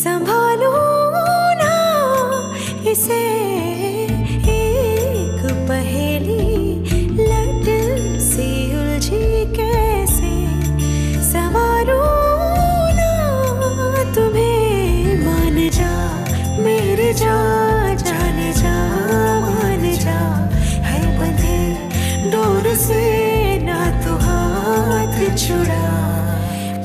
संभालूं ना इसे एक पहेली लट सी उलझी कैसे संवारूं ना तुम्हें मान जा मेरे जा जाने जा मान जा है बंधे डोर से ना तू हाथ छुड़ा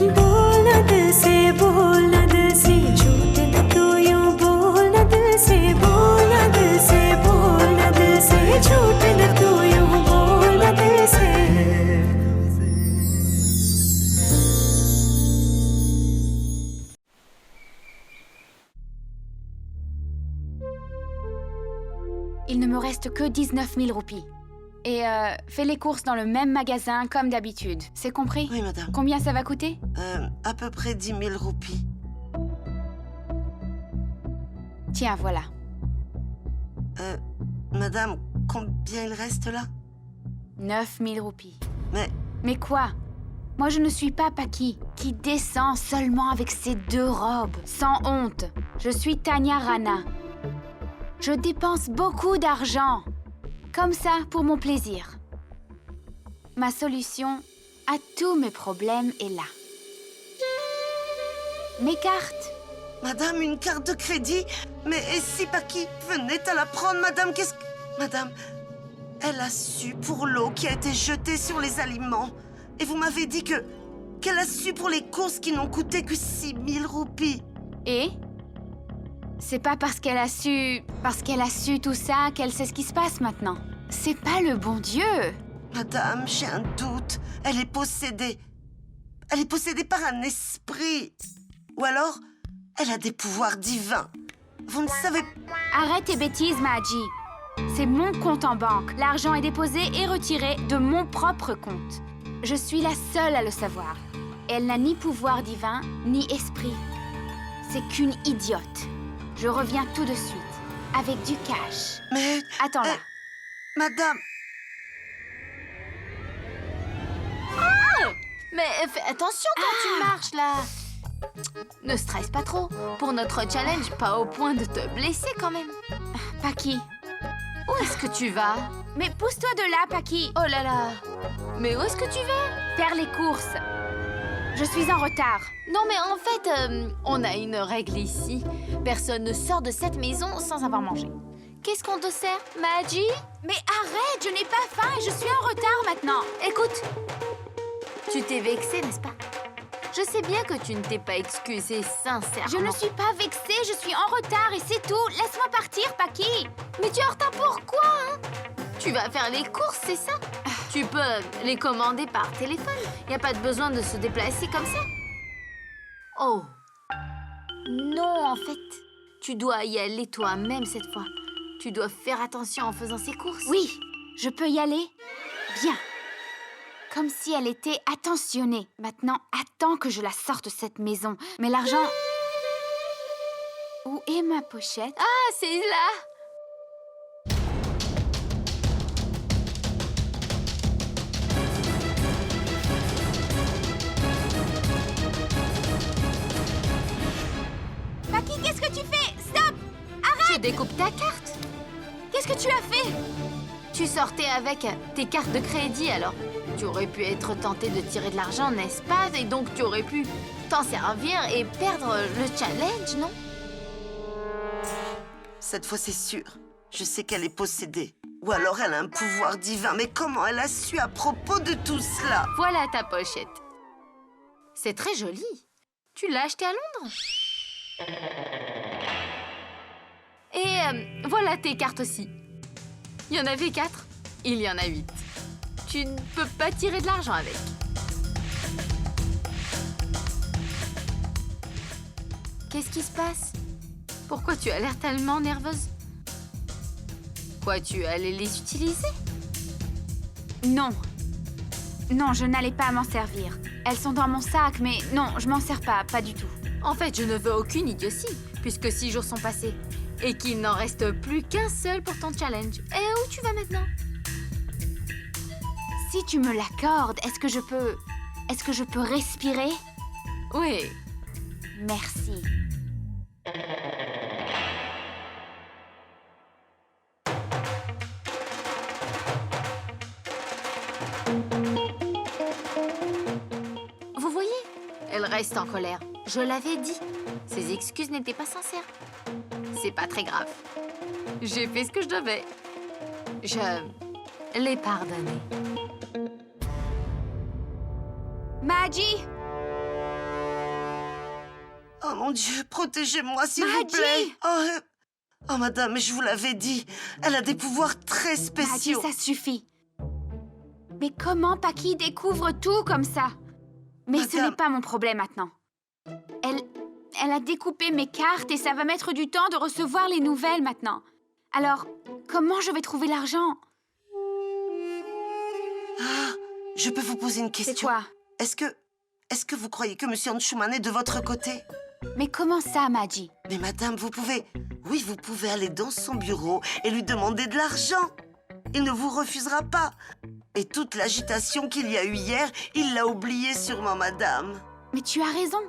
बोल न दिल से बोल न दिल से झूठ न तू यूं बोल न दिल से बोल न दिल से बोल न दिल से झूठ न तू यूं बोल न दिल से Il ne me reste que 19 000 roupies. Et fais les courses dans le même magasin comme d'habitude. C'est compris? Oui, madame. Combien ça va coûter? À peu près 10 000 roupies. Tiens, voilà. Madame, combien il reste là? 9 000 roupies. Mais quoi? Moi, je ne suis pas Paki, qui descend seulement avec ses 2 robes, sans honte. Je suis Tanya Rana. Je dépense beaucoup d'argent. Comme ça, pour mon plaisir. Ma solution à tous mes problèmes est là. Mes cartes. Madame, une carte de crédit? Mais et si Paki venait à la prendre, madame, qu'est-ce que... Madame, elle a su pour l'eau qui a été jetée sur les aliments. Et vous m'avez dit qu'elle a su pour les courses qui n'ont coûté que 6 000 roupies. Et? C'est pas parce qu'elle a su tout ça qu'elle sait ce qui se passe maintenant. C'est pas le bon Dieu. Madame, j'ai un doute. Elle est possédée. Elle est possédée par un esprit. Ou alors, elle a des pouvoirs divins. Vous ne savez... Arrête tes bêtises, Maji. C'est mon compte en banque. L'argent est déposé et retiré de mon propre compte. Je suis la seule à le savoir. Elle n'a ni pouvoir divin, ni esprit. C'est qu'une idiote. Je reviens tout de suite, avec du cash. Mais... Attends là. Madame... Mais fais attention quand tu marches, là. Ne stresse pas trop. Pour notre challenge, pas au point de te blesser, quand même. Paki. Où est-ce que tu vas? Mais pousse-toi de là, Paki. Oh là là. Mais où est-ce que tu vas? Faire les courses. Je suis en retard. Non, mais en fait, on a une règle ici. Personne ne sort de cette maison sans avoir mangé. Qu'est-ce qu'on te sert, Maji? Mais arrête, je n'ai pas faim et je suis en retard maintenant. Écoute, tu t'es vexée, n'est-ce pas? Je sais bien que tu ne t'es pas excusée sincèrement. Je ne suis pas vexée, je suis en retard et c'est tout. Laisse-moi partir, Paki. Mais tu es en retard pourquoi, hein? Tu vas faire les courses, c'est ça? Tu peux les commander par téléphone. Il n'y a pas de besoin de se déplacer comme ça. Oh. Non, en fait, tu dois y aller toi-même cette fois. Tu dois faire attention en faisant ces courses. Oui, je peux y aller? Bien. Comme si elle était attentionnée. Maintenant, attends que je la sorte de cette maison. Mais l'argent... Où est ma pochette? Ah, c'est là! Paki, qu'est-ce que tu fais? Stop! Arrête! Je découpe ta carte. Qu'est-ce que tu as fait? Tu sortais avec tes cartes de crédit, alors. Tu aurais pu être tenté de tirer de l'argent, n'est-ce pas? Et donc tu aurais pu t'en servir et perdre le challenge, non? Cette fois, c'est sûr. Je sais qu'elle est possédée. Ou alors elle a un pouvoir divin. Mais comment elle a su à propos de tout cela? Voilà ta pochette. C'est très joli. Tu l'as acheté à Londres? Et voilà tes cartes aussi. Il y en avait 4. Il y en a 8. Tu ne peux pas tirer de l'argent avec. Qu'est-ce qui se passe? Pourquoi tu as l'air tellement nerveuse? Quoi, tu allais les utiliser? Non. Non, je n'allais pas m'en servir. Elles sont dans mon sac, mais non, je m'en sers pas du tout. En fait, je ne veux aucune idiotie, puisque 6 jours sont passés. Et qu'il n'en reste plus qu'un seul pour ton challenge. Et où tu vas maintenant? Si tu me l'accordes, est-ce que je peux respirer? Oui. Merci. Vous voyez? Elle reste en colère. Je l'avais dit. Ses excuses n'étaient pas sincères. C'est pas très grave. J'ai fait ce que je devais. Je l'ai pardonné. Maggie! Oh mon Dieu, protégez-moi, s'il vous Maggie! plaît. Oh, madame, je vous l'avais dit. Elle a des pouvoirs très Maggie, spéciaux. ça suffit. Mais comment Paki découvre tout comme ça? Mais ce Madame. n'est pas mon problème maintenant. Elle a découpé mes cartes et ça va mettre du temps de recevoir les nouvelles maintenant. Alors, comment je vais trouver l'argent? Je peux vous poser une question? C'est quoi? Est-ce que vous croyez que Monsieur Anschumann est de votre côté? Mais comment ça, Maggie? Mais madame, vous pouvez aller dans son bureau et lui demander de l'argent. Il ne vous refusera pas. Et toute l'agitation qu'il y a eu hier, il l'a oubliée sûrement, madame. Mais tu as raison.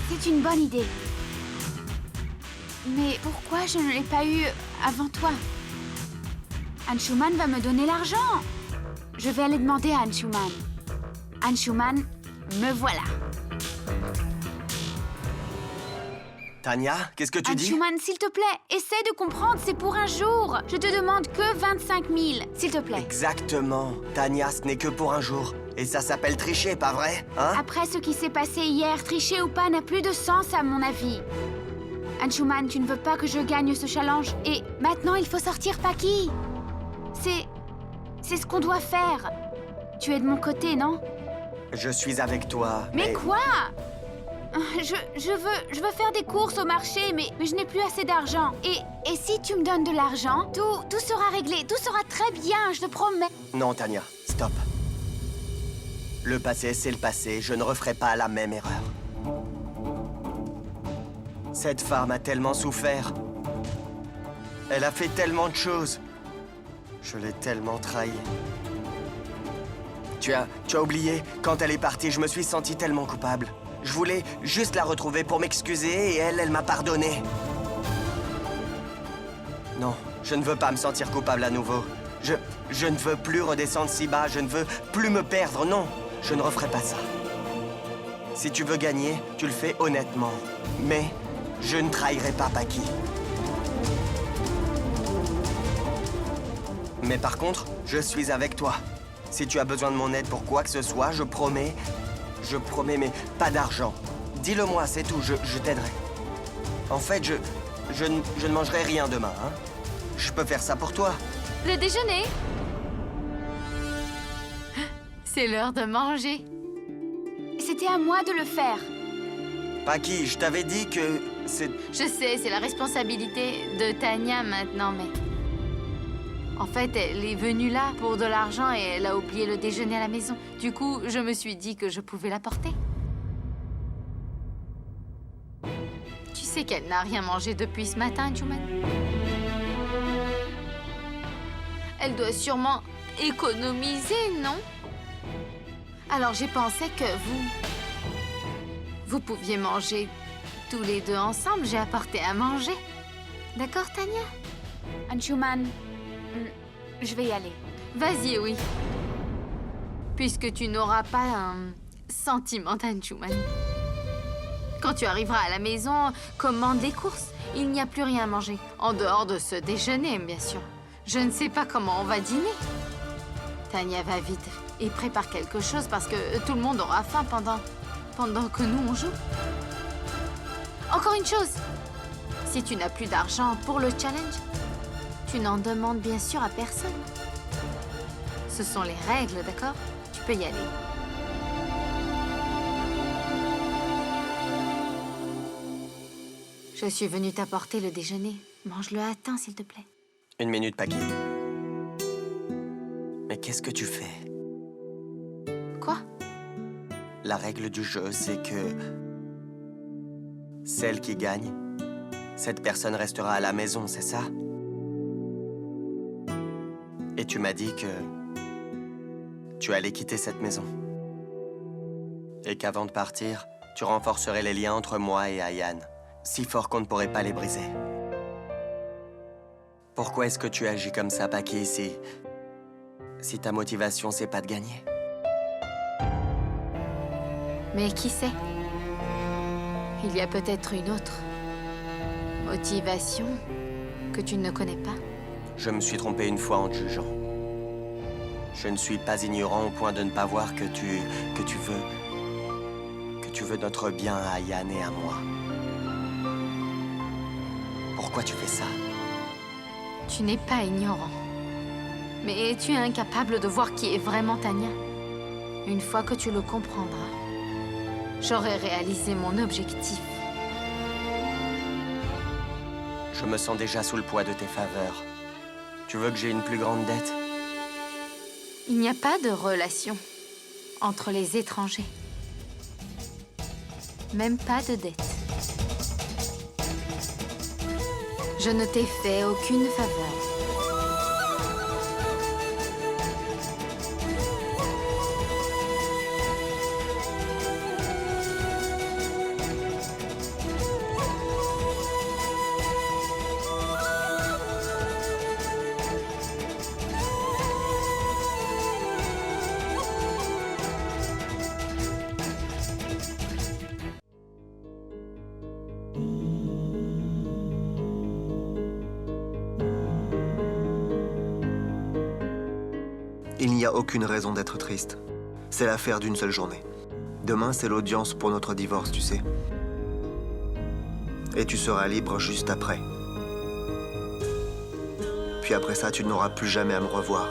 C'est une bonne idée. Mais pourquoi je ne l'ai pas eu avant toi? Anschumann va me donner l'argent. Je vais aller demander à Anschumann. Anschumann, me voilà. Tania, qu'est-ce que tu dis? Anschumann, s'il te plaît, essaie de comprendre, c'est pour un jour. Je te demande que 25 000, s'il te plaît. Exactement. Tania, ce n'est que pour un jour. Et ça s'appelle tricher, pas vrai? Hein? Après ce qui s'est passé hier, tricher ou pas n'a plus de sens à mon avis. Anschumann, tu ne veux pas que je gagne ce challenge. Et maintenant, il faut sortir Paki. C'est ce qu'on doit faire. Tu es de mon côté, non? Je suis avec toi. Mais quoi? Je veux faire des courses au marché, mais je n'ai plus assez d'argent. Et si tu me donnes de l'argent, tout sera réglé, tout sera très bien, je te promets. Non, Tania, stop. Le passé, c'est le passé. Je ne referai pas la même erreur. Cette femme a tellement souffert. Elle a fait tellement de choses. Je l'ai tellement trahie. Tu as oublié, quand elle est partie, je me suis senti tellement coupable. Je voulais juste la retrouver pour m'excuser et elle m'a pardonné. Non, je ne veux pas me sentir coupable à nouveau. Je ne veux plus redescendre si bas, je ne veux plus me perdre, non. Je ne referai pas ça. Si tu veux gagner, tu le fais honnêtement. Mais je ne trahirai pas Paki. Mais par contre, je suis avec toi. Si tu as besoin de mon aide pour quoi que ce soit, je promets, mais pas d'argent. Dis-le-moi, c'est tout, je t'aiderai. En fait, je ne mangerai rien demain, hein. Je peux faire ça pour toi. Le déjeuner. C'est l'heure de manger. C'était à moi de le faire. Paki, je t'avais dit que c'est... Je sais, c'est la responsabilité de Tania maintenant, mais... En fait, elle est venue là pour de l'argent et elle a oublié le déjeuner à la maison. Du coup, je me suis dit que je pouvais l'apporter. Tu sais qu'elle n'a rien mangé depuis ce matin, Juman. Elle doit sûrement économiser, non? Alors j'ai pensé que vous pouviez manger tous les deux ensemble. J'ai apporté à manger. D'accord, Tania? Anschumann, je vais y aller. Vas-y, oui. Puisque tu n'auras pas un sentiment d'Anjuman. Quand tu arriveras à la maison, commande les courses. Il n'y a plus rien à manger. En dehors de ce déjeuner, bien sûr. Je ne sais pas comment on va dîner. Tania va vite et prépare quelque chose parce que tout le monde aura faim pendant que nous, on joue. Encore une chose. Si tu n'as plus d'argent pour le challenge, tu n'en demandes bien sûr à personne. Ce sont les règles, d'accord? Tu peux y aller. Je suis venue t'apporter le déjeuner. Mange-le à temps, s'il te plaît. Une minute, Paki. Mais qu'est-ce que tu fais? Quoi? La règle du jeu, c'est que... celle qui gagne, cette personne restera à la maison, c'est ça? Et tu m'as dit que... tu allais quitter cette maison. Et qu'avant de partir, Tu renforcerais les liens entre moi et Ayan, si fort qu'on ne pourrait pas les briser. Pourquoi est-ce que tu agis comme ça, Paki, si ta motivation, c'est pas de gagner? Mais qui sait? Il y a peut-être une autre motivation que tu ne connais pas. Je me suis trompé une fois en te jugeant. Je ne suis pas ignorant au point de ne pas voir que tu veux notre bien à Ayan et à moi. Pourquoi tu fais ça? Tu n'es pas ignorant. Mais tu es incapable de voir qui est vraiment Tania. Une fois que tu le comprendras, j'aurai réalisé mon objectif. Je me sens déjà sous le poids de tes faveurs. Tu veux que j'ai une plus grande dette? Il n'y a pas de relation entre les étrangers. Même pas de dette. Je ne t'ai fait aucune faveur. Il n'y a aucune raison d'être triste. C'est l'affaire d'une seule journée. Demain, c'est l'audience pour notre divorce, tu sais. Et tu seras libre juste après. Puis après ça, tu n'auras plus jamais à me revoir.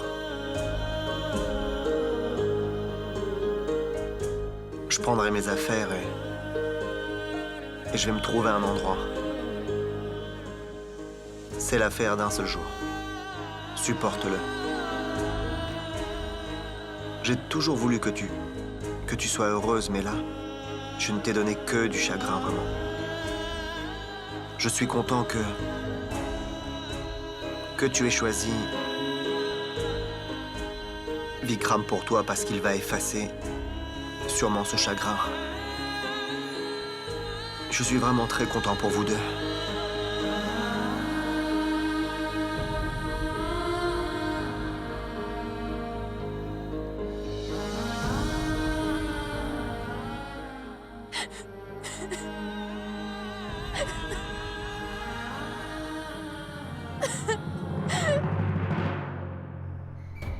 Je prendrai mes affaires et je vais me trouver un endroit. C'est l'affaire d'un seul jour. Supporte-le. J'ai toujours voulu que tu sois heureuse, mais là, je ne t'ai donné que du chagrin, vraiment. Je suis content que tu aies choisi Vikram pour toi parce qu'il va effacer sûrement ce chagrin. Je suis vraiment très content pour vous deux.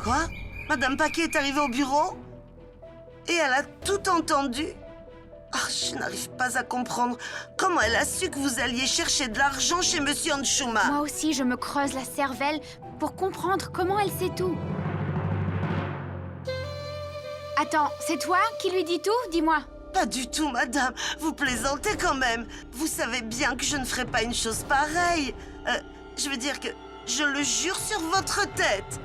Quoi? Madame Paki est arrivée au bureau? Et elle a tout entendu? Ah, je n'arrive pas à comprendre. Comment elle a su que vous alliez chercher de l'argent chez Monsieur Anshuma? Moi aussi, je me creuse la cervelle pour comprendre comment elle sait tout. Attends, c'est toi qui lui dis tout? Dis-moi. Pas du tout, madame. Vous plaisantez quand même. Vous savez bien que je ne ferai pas une chose pareille. Je veux dire que je le jure sur votre tête.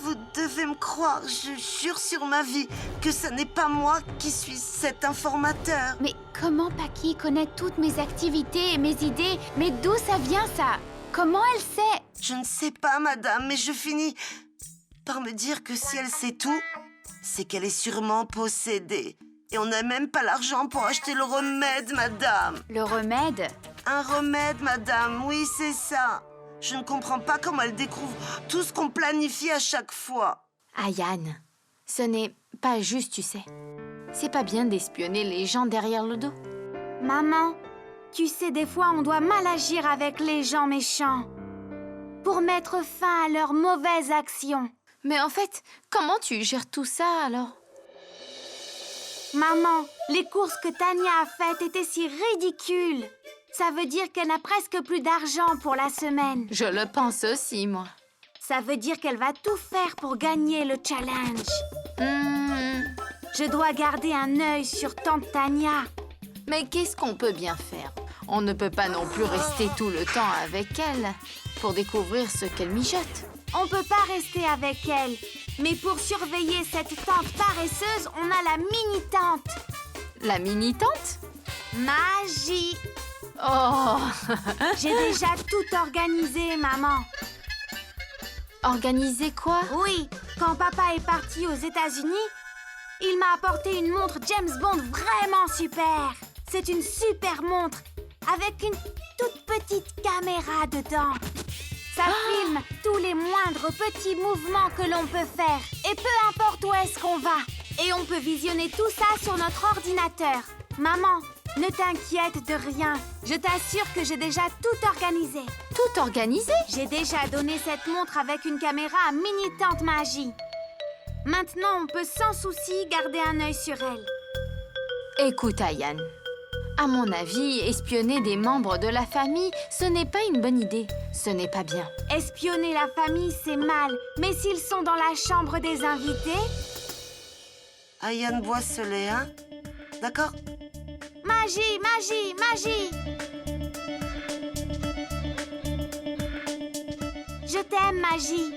Vous devez me croire, je jure sur ma vie, que ce n'est pas moi qui suis cet informateur. Mais comment Paki connaît toutes mes activités et mes idées? Mais d'où ça vient, ça? Comment elle sait? Je ne sais pas, madame, mais je finis par me dire que si elle sait tout, c'est qu'elle est sûrement possédée. Et on n'a même pas l'argent pour acheter le remède, madame. Le remède? Un remède, madame, oui, c'est ça. Je ne comprends pas comment elle découvre tout ce qu'on planifie à chaque fois. Ayan, ce n'est pas juste, tu sais. C'est pas bien d'espionner les gens derrière le dos. Maman, tu sais, des fois, on doit mal agir avec les gens méchants pour mettre fin à leurs mauvaises actions. Mais en fait, comment tu gères tout ça, alors? Maman, les courses que Tania a faites étaient si ridicules. Ça veut dire qu'elle n'a presque plus d'argent pour la semaine. Je le pense aussi, moi. Ça veut dire qu'elle va tout faire pour gagner le challenge. Je dois garder un œil sur tante Tania. Mais qu'est-ce qu'on peut bien faire? On ne peut pas non plus rester tout le temps avec elle pour découvrir ce qu'elle mijote. On peut pas rester avec elle. Mais pour surveiller cette tante paresseuse, on a la mini-tante. La mini-tante? Magie. Oh! J'ai déjà tout organisé, maman. Organiser quoi? Oui, quand papa est parti aux États-Unis, Il m'a apporté une montre James Bond vraiment super. C'est une super montre avec une toute petite caméra dedans. Ça filme tous les moindres petits mouvements que l'on peut faire. Et peu importe où est-ce qu'on va. Et on peut visionner tout ça sur notre ordinateur. Maman, ne t'inquiète de rien. Je t'assure que j'ai déjà tout organisé. Tout organisé? J'ai déjà donné cette montre avec une caméra à Mini-Tante Magie. Maintenant, on peut sans souci garder un œil sur elle. Écoute, Ayane. À mon avis, espionner des membres de la famille, ce n'est pas une bonne idée. Ce n'est pas bien. Espionner la famille, c'est mal. Mais s'ils sont dans la chambre des invités... Ayane Boisselet, hein? D'accord? Magie, magie, magie! Je t'aime, Magie.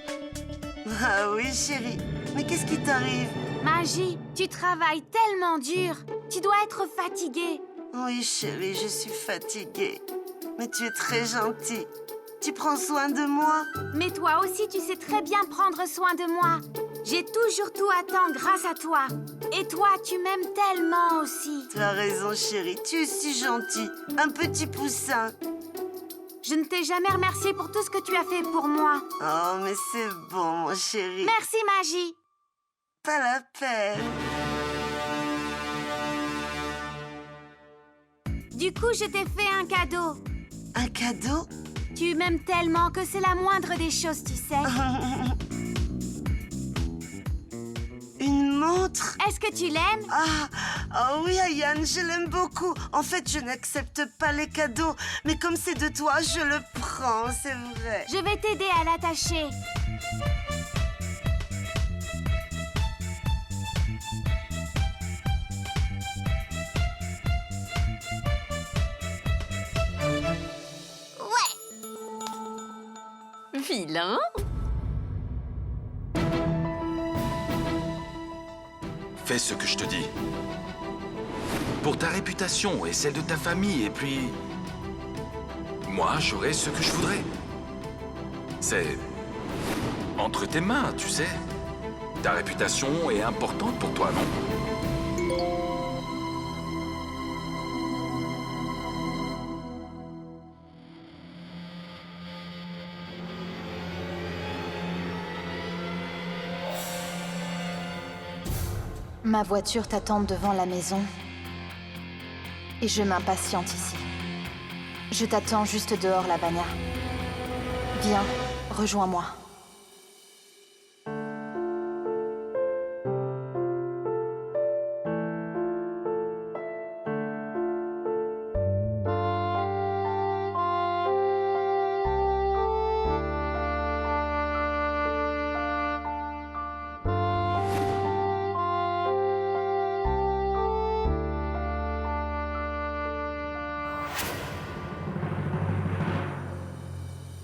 Ah oui, chérie. Mais qu'est-ce qui t'arrive? Magie, tu travailles tellement dur. Tu dois être fatiguée. Oui, chérie, je suis fatiguée. Mais tu es très gentille. Tu prends soin de moi? Mais toi aussi, tu sais très bien prendre soin de moi. J'ai toujours tout à temps grâce à toi. Et toi, tu m'aimes tellement aussi. Tu as raison, chérie. Tu es si gentille. Un petit poussin. Je ne t'ai jamais remercié pour tout ce que tu as fait pour moi. Oh, mais c'est bon, mon chéri. Merci, Magie. Pas la peine. Du coup, je t'ai fait un cadeau. Un cadeau? Tu m'aimes tellement que c'est la moindre des choses, tu sais. Une montre? Est-ce que tu l'aimes? Oh oui, Ayane, je l'aime beaucoup. En fait, je n'accepte pas les cadeaux. Mais comme c'est de toi, je le prends, c'est vrai. Je vais t'aider à l'attacher. Vilain. Fais ce que je te dis. Pour ta réputation et celle de ta famille, et puis... moi, j'aurai ce que je voudrais. C'est... entre tes mains, tu sais. Ta réputation est importante pour toi, non? Ma voiture t'attend devant la maison. Et je m'impatiente ici. Je t'attends juste dehors, la Vania. Viens, rejoins-moi.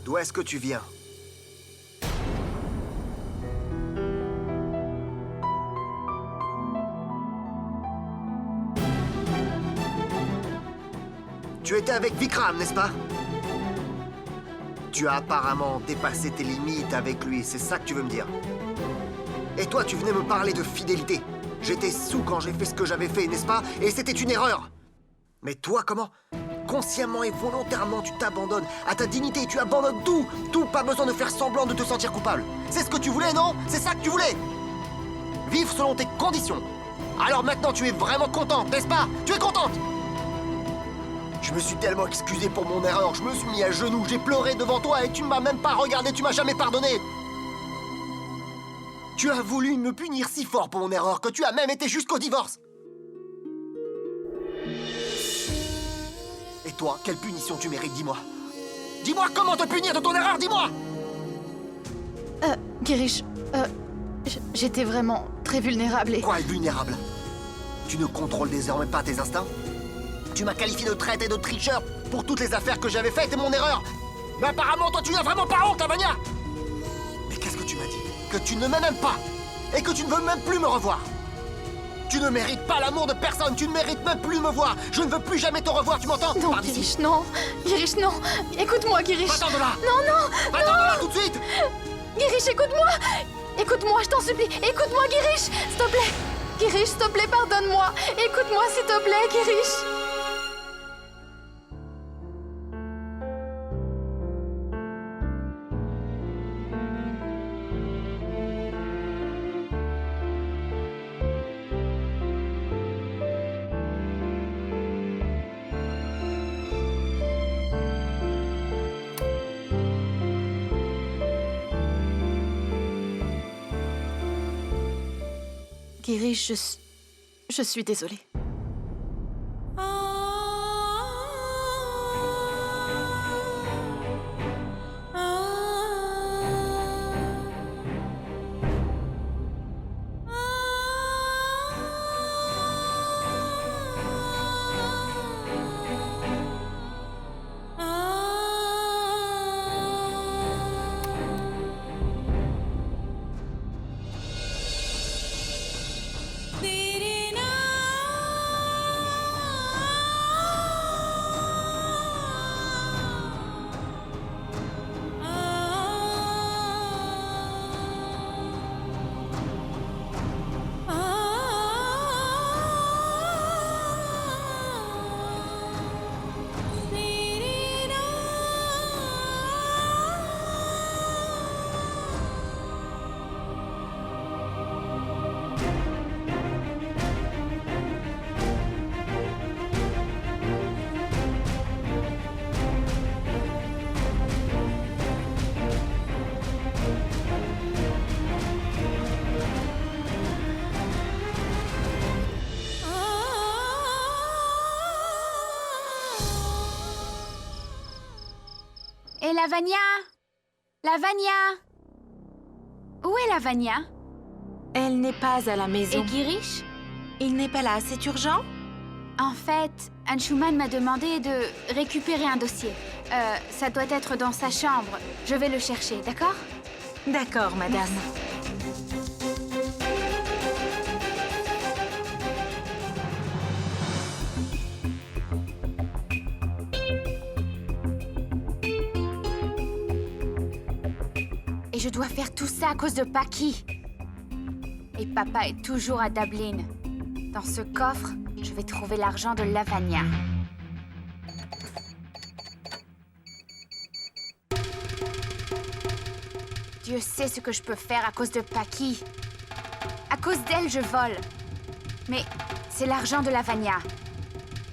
D'où est-ce que tu viens? Tu étais avec Vikram, n'est-ce pas? Tu as apparemment dépassé tes limites avec lui, c'est ça que tu veux me dire? Et toi, tu venais me parler de fidélité. J'étais sous quand j'ai fait ce que j'avais fait, n'est-ce pas? Et c'était une erreur. Mais toi, comment? Consciemment et volontairement, tu t'abandonnes à ta dignité, tu abandonnes tout. Tout, pas besoin de faire semblant de te sentir coupable. C'est ce que tu voulais, non? C'est ça que tu voulais? Vivre selon tes conditions. Alors maintenant, tu es vraiment contente, n'est-ce pas? Tu es contente? Je me suis tellement excusé pour mon erreur, je me suis mis à genoux, j'ai pleuré devant toi et tu ne m'as même pas regardé, tu m'as jamais pardonné. Tu as voulu me punir si fort pour mon erreur que tu as même été jusqu'au divorce. Et toi, quelle punition tu mérites, dis-moi? Dis-moi comment te punir de ton erreur, dis-moi! Girish, j'étais vraiment très vulnérable et... Quoi est vulnérable? Tu ne contrôles désormais pas tes instincts? Tu m'as qualifié de traître et de tricheur pour toutes les affaires que j'avais faites et mon erreur. Mais apparemment, toi, tu n'as vraiment pas honte, Lavania! Mais qu'est-ce que tu m'as dit? Que tu ne m'aimes même pas et que tu ne veux même plus me revoir. Tu ne mérites pas l'amour de personne, tu ne mérites même plus me voir. Je ne veux plus jamais te revoir, tu m'entends? Non, Pars d'ici. Girish, non. Girish, non. Écoute-moi, Girish. Va-t'en de là! Non, non. Va-t'en de là tout de suite! Girish, écoute-moi. Écoute-moi, je t'en supplie. Écoute-moi, Girish, s'il te plaît. Girish, s'il te plaît, pardonne-moi. Écoute-moi, s'il te plaît, Girish. Girish, je suis désolée. Et Lavania? Lavania? Où est Lavania? Elle n'est pas à la maison. Et Girish? Il n'est pas là, c'est urgent? En fait, Anshuman m'a demandé de récupérer un dossier. Ça doit être dans sa chambre. Je vais le chercher, d'accord? D'accord, madame. Et je dois faire tout ça à cause de Paki. Et papa est toujours à Dublin. Dans ce coffre, je vais trouver l'argent de Lavania. Dieu sait ce que je peux faire à cause de Paki. À cause d'elle, je vole. Mais c'est l'argent de Lavania.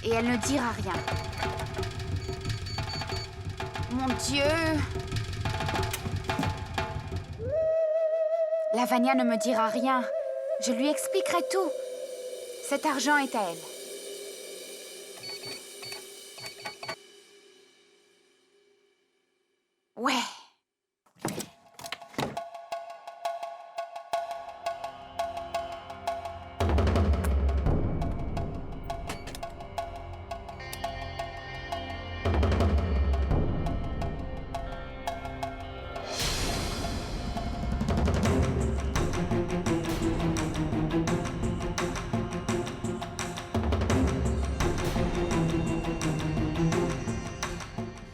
Et elle ne dira rien. Mon Dieu! Lavania ne me dira rien. Je lui expliquerai tout. Cet argent est à elle. Ouais.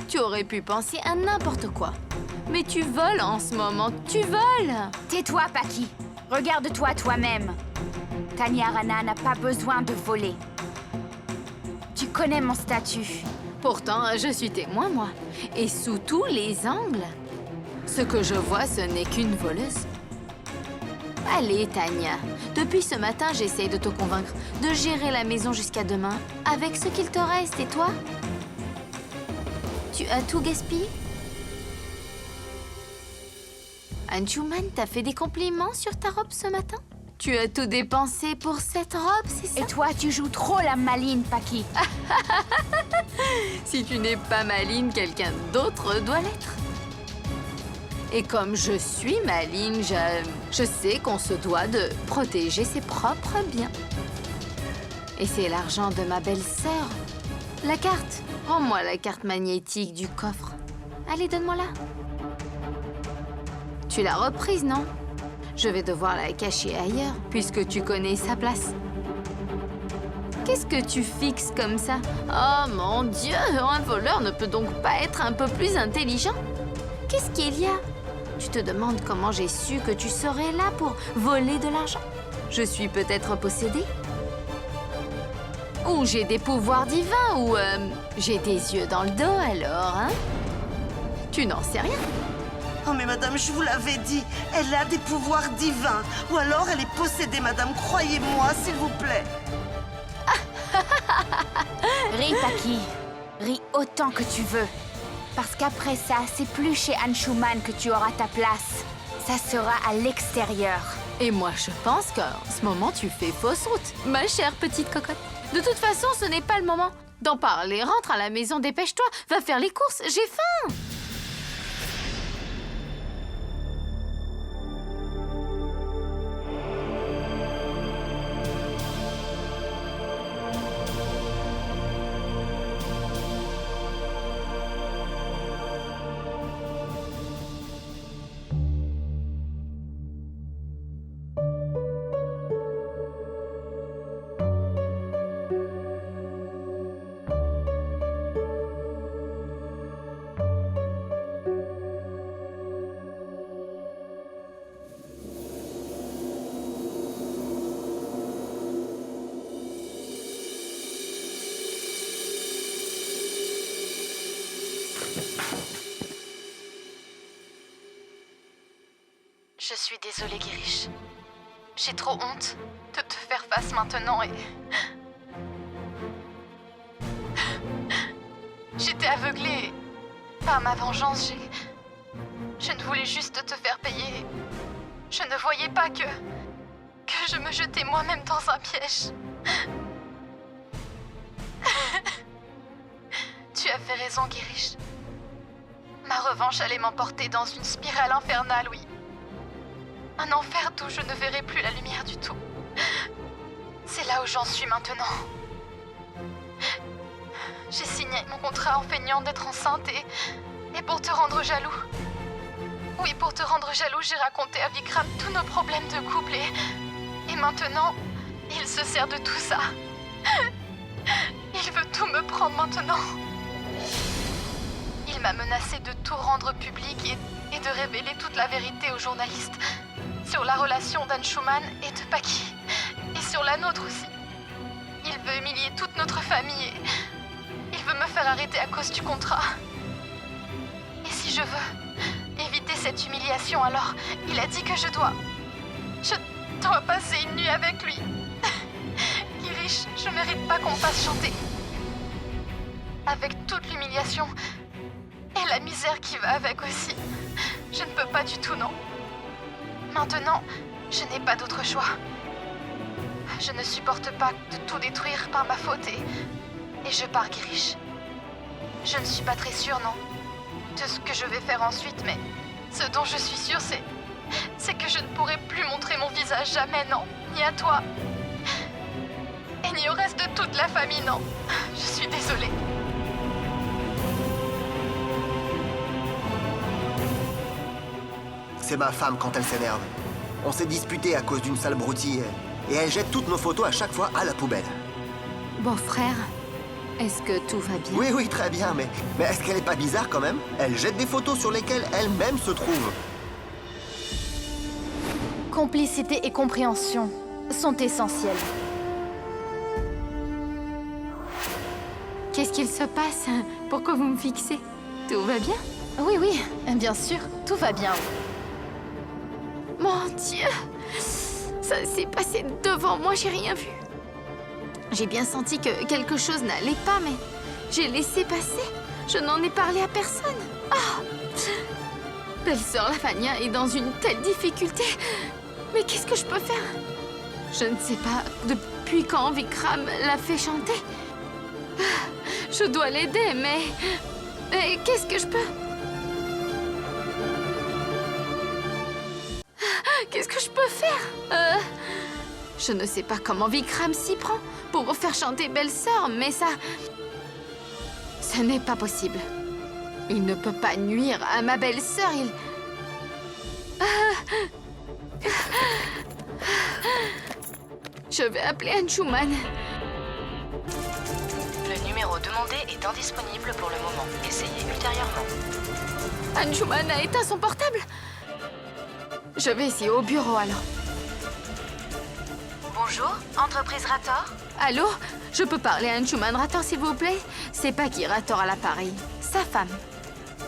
Tu aurais pu penser à n'importe quoi. Mais tu voles en ce moment, tu voles! Tais-toi, Paki. Regarde-toi toi-même. Tanya Rana n'a pas besoin de voler. Tu connais mon statut. Pourtant, je suis témoin, moi. Et sous tous les angles. Ce que je vois, ce n'est qu'une voleuse. Allez, Tanya. Depuis ce matin, j'essaye de te convaincre de gérer la maison jusqu'à demain avec ce qu'il te reste. Et toi? Tu as tout gaspillé? Anshuman t'a fait des compliments sur ta robe ce matin? Tu as tout dépensé pour cette robe, c'est ça? Et toi, tu joues trop la maline, Paki. Si tu n'es pas maline, quelqu'un d'autre doit l'être. Et comme je suis maline, je sais qu'on se doit de protéger ses propres biens. Et c'est l'argent de ma belle-sœur. La carte. Rends-moi la carte magnétique du coffre. Allez, donne-moi-la. Tu l'as reprise, non? Je vais devoir la cacher ailleurs, puisque tu connais sa place. Qu'est-ce que tu fixes comme ça? Oh mon Dieu, un voleur ne peut donc pas être un peu plus intelligent? Qu'est-ce qu'il y a? Tu te demandes comment j'ai su que tu serais là pour voler de l'argent? Je suis peut-être possédée? Ou j'ai des pouvoirs divins, ou j'ai des yeux dans le dos alors, hein? Tu n'en sais rien. Oh mais madame, je vous l'avais dit, elle a des pouvoirs divins. Ou alors elle est possédée, madame, croyez-moi, s'il vous plaît. Ris, Paki. Ris autant que tu veux. Parce qu'après ça, c'est plus chez Anshuman que tu auras ta place. Ça sera à l'extérieur. Et moi, je pense qu'en ce moment, tu fais fausse route, ma chère petite cocotte. De toute façon, ce n'est pas le moment d'en parler. Rentre à la maison, dépêche-toi. Va faire les courses, j'ai faim. Je suis désolée, Girish. J'ai trop honte de te faire face maintenant et... J'étais aveuglée par ma vengeance. Je ne voulais juste te faire payer. Je ne voyais pas que je me jetais moi-même dans un piège. Tu as fait raison, Girish. Ma revanche allait m'emporter dans une spirale infernale, oui. Un enfer d'où je ne verrai plus la lumière du tout. C'est là où j'en suis maintenant. J'ai signé mon contrat en feignant d'être enceinte et pour te rendre jaloux. Oui, pour te rendre jaloux, j'ai raconté à Vikram tous nos problèmes de couple et maintenant, il se sert de tout ça. Il veut tout me prendre maintenant. Il m'a menacé de tout rendre public et de révéler toute la vérité aux journalistes sur la relation d'Anshuman et de Paki, et sur la nôtre aussi. Il veut humilier toute notre famille et il veut me faire arrêter à cause du contrat. Et si je veux éviter cette humiliation, alors il a dit que je dois passer une nuit avec lui. Girish, je mérite pas qu'on me fasse chanter. Avec toute l'humiliation et la misère qui va avec aussi, je ne peux pas du tout, non. Maintenant, je n'ai pas d'autre choix. Je ne supporte pas de tout détruire par ma faute et je pars, Girish. Je ne suis pas très sûre, non, de ce que je vais faire ensuite, mais ce dont je suis sûre, c'est que je ne pourrai plus montrer mon visage jamais, non, ni à toi, et ni au reste de toute la famille, non. Je suis désolée. C'est ma femme quand elle s'énerve. On s'est disputé à cause d'une sale broutille et elle jette toutes nos photos à chaque fois à la poubelle. Beau-frère, est-ce que tout va bien? Oui, très bien, mais est-ce qu'elle est pas bizarre quand même? Elle jette des photos sur lesquelles elle-même se trouve. Complicité et compréhension sont essentielles. Qu'est-ce qu'il se passe? Pourquoi vous me fixez? Tout va bien? Oui, bien sûr, tout va bien. Mon Dieu! Ça s'est passé devant moi, j'ai rien vu. J'ai bien senti que quelque chose n'allait pas, mais j'ai laissé passer. Je n'en ai parlé à personne. Ah! Belle-sœur Lavania est dans une telle difficulté. Mais qu'est-ce que je peux faire? Je ne sais pas depuis quand Vikram l'a fait chanter. Je dois l'aider, mais qu'est-ce que je peux? Qu'est-ce que je peux faire? Je ne sais pas comment Vikram s'y prend pour faire chanter Belle-sœur, mais ça... Ce n'est pas possible. Il ne peut pas nuire à ma belle-sœur, il... Je vais appeler Anshuman. Le numéro demandé est indisponible pour le moment. Essayez ultérieurement. Anshuman a éteint son portable. Je vais essayer au bureau alors. Bonjour, entreprise Rator. Allô? Je peux parler à Anshuman Rator, s'il vous plaît? C'est Paki Rator à l'appareil. Sa femme.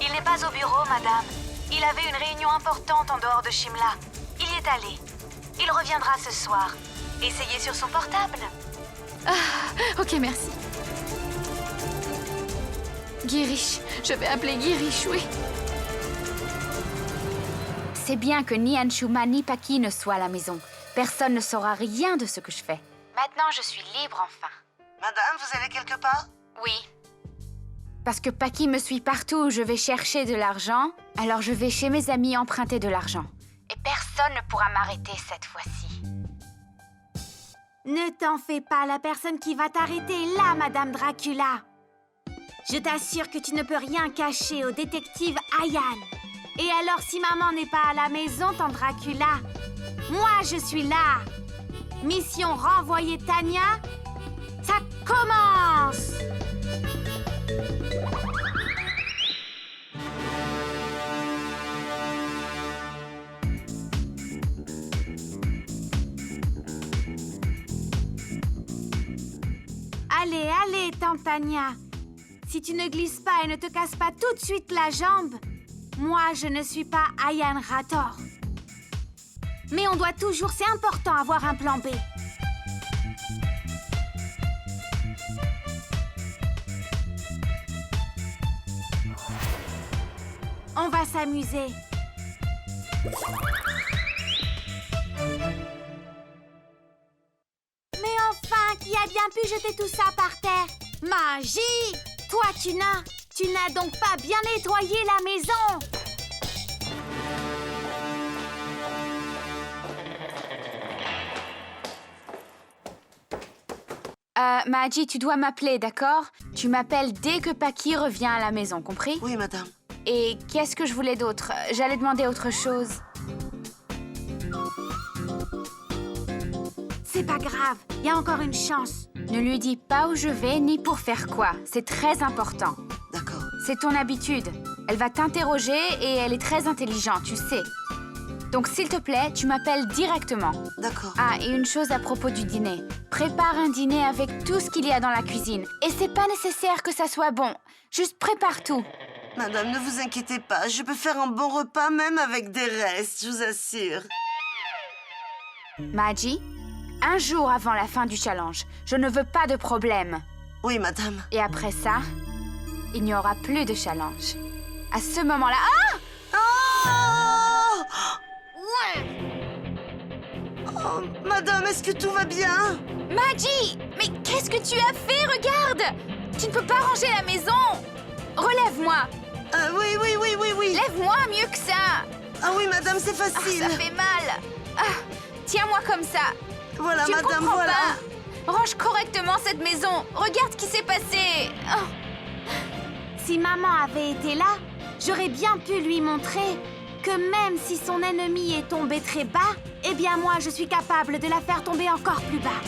Il n'est pas au bureau, madame. Il avait une réunion importante en dehors de Shimla. Il y est allé. Il reviendra ce soir. Essayez sur son portable. Ok, merci. Girish. Je vais appeler Girish, oui. C'est bien que ni Anshuman ni Paki ne soient à la maison. Personne ne saura rien de ce que je fais. Maintenant, je suis libre enfin. Madame, vous allez quelque part? Oui. Parce que Paki me suit partout où je vais chercher de l'argent, alors je vais chez mes amis emprunter de l'argent. Et personne ne pourra m'arrêter cette fois-ci. Ne t'en fais pas, la personne qui va t'arrêter est là, Madame Dracula. Je t'assure que tu ne peux rien cacher au détective Ayan. Et alors, si maman n'est pas à la maison, ton Dracula, moi, je suis là. Mission renvoyer Tanya, ça commence! Allez, allez, tante Tanya. Si tu ne glisses pas et ne te casses pas tout de suite la jambe, moi, je ne suis pas Ayan Rator. Mais on doit toujours, c'est important, avoir un plan B. On va s'amuser. Mais enfin, qui a bien pu jeter tout ça par terre? Magie! Toi, tu n'as donc pas bien nettoyé la maison! Maji, tu dois m'appeler, d'accord? Tu m'appelles dès que Paki revient à la maison, compris? Oui, madame. Et qu'est-ce que je voulais d'autre? J'allais demander autre chose. C'est pas grave, il y a encore une chance. Ne lui dis pas où je vais ni pour faire quoi. C'est très important. D'accord. C'est ton habitude. Elle va t'interroger et elle est très intelligente, tu sais. Donc s'il te plaît, tu m'appelles directement. D'accord. Ah, et une chose à propos du dîner. Prépare un dîner avec tout ce qu'il y a dans la cuisine. Et c'est pas nécessaire que ça soit bon. Juste prépare tout. Madame, ne vous inquiétez pas. Je peux faire un bon repas même avec des restes, je vous assure. Maji, un jour avant la fin du challenge, je ne veux pas de problème. Oui, madame. Et après ça, il n'y aura plus de challenge. À ce moment-là... Ah! Oh! Oh, madame, est-ce que tout va bien? Maji! Mais qu'est-ce que tu as fait? Regarde! Tu ne peux pas ranger la maison! Relève-moi! Oui. Lève-moi mieux que ça! Ah oui, madame, c'est Ah, facile. ça fait mal! Ah, tiens-moi comme ça! Voilà, Tu ne madame, comprends voilà. pas? Range correctement cette maison! Regarde ce qui s'est passé! Oh. Si maman avait été là, j'aurais bien pu lui montrer que même si son ennemi est tombé très bas, eh bien moi je suis capable de la faire tomber encore plus bas.